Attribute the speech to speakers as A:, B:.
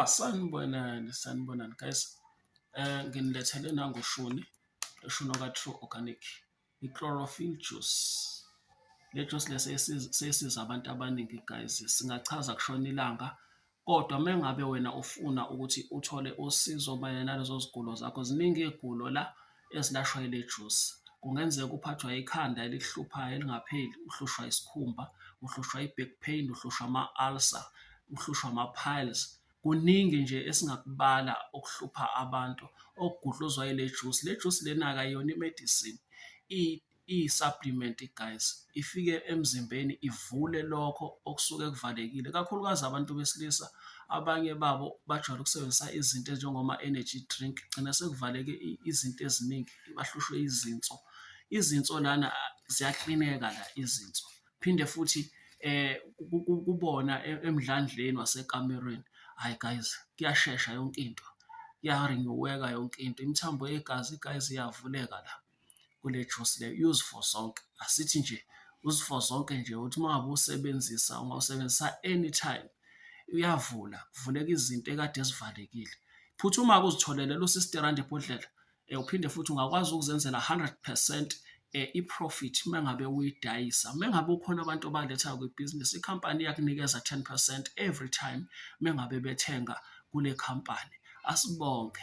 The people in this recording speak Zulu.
A: Sanibonani guys. Nginilethele nangoshuni, leshuni oka-True Organic, i-chlorophyll juice. Le juice le seyisiza abantu abaningi guys. Singachaza kushona ilanga, kodwa uma ngabe wena ufuna ukuthi uthole usizo mayelana nalezo zigulo zakho, ziningi iy'gulo la ezilashwa ile juice. Kungenzeka uphathwa ikhanda elikuhluphayo elingapheli, uhlushwa isikhumba, uhlushwa i-back pain, uhlushwa ama-ulcer, uhlushwa ama-piles. Kuningi nje esingakubala okuhlupha abantu okugudluzwa ile juice. Le juice lena akayona i-medicine, iyi-supplement guys. Ifike emzimbeni ivule lokho okusuke kuvalekile, kakhulukazi abantu besilisa. Abanye babo bajwayele ukusebenzisa izinto ezinjengoma-energy drink, gcina sekuvaleke izinto eziningi, bahlushwe izinso. Izinso lana ziyaklineka la izinso. Phinde futhi kubona emdlandleni wasekamerweni. Hhayi guys, kuyashesha yonke into, kuyarinyweka yonke into. Imithambo yegazi guys iyavuleka la kule juice le. Use for zonke, asithi nje use for zonke nje ukuthi uma ngabe usebenzisa, ungawusebenzisa anytime, uyavula, kuvuleka izinto ekade zivalekile. Phuthuma-ke uzitholele lo R60 ibhodlela. Uphinde futhi ungakwazi ukuzenzela 100% i-profit uma ngabe uyidayisa. Uma ngabe ukhona abantu abalethayo kwibhizinisi, ikhampani iyakunikeza 10% every time uma ngabe bethenga kule khampani. Asibonge.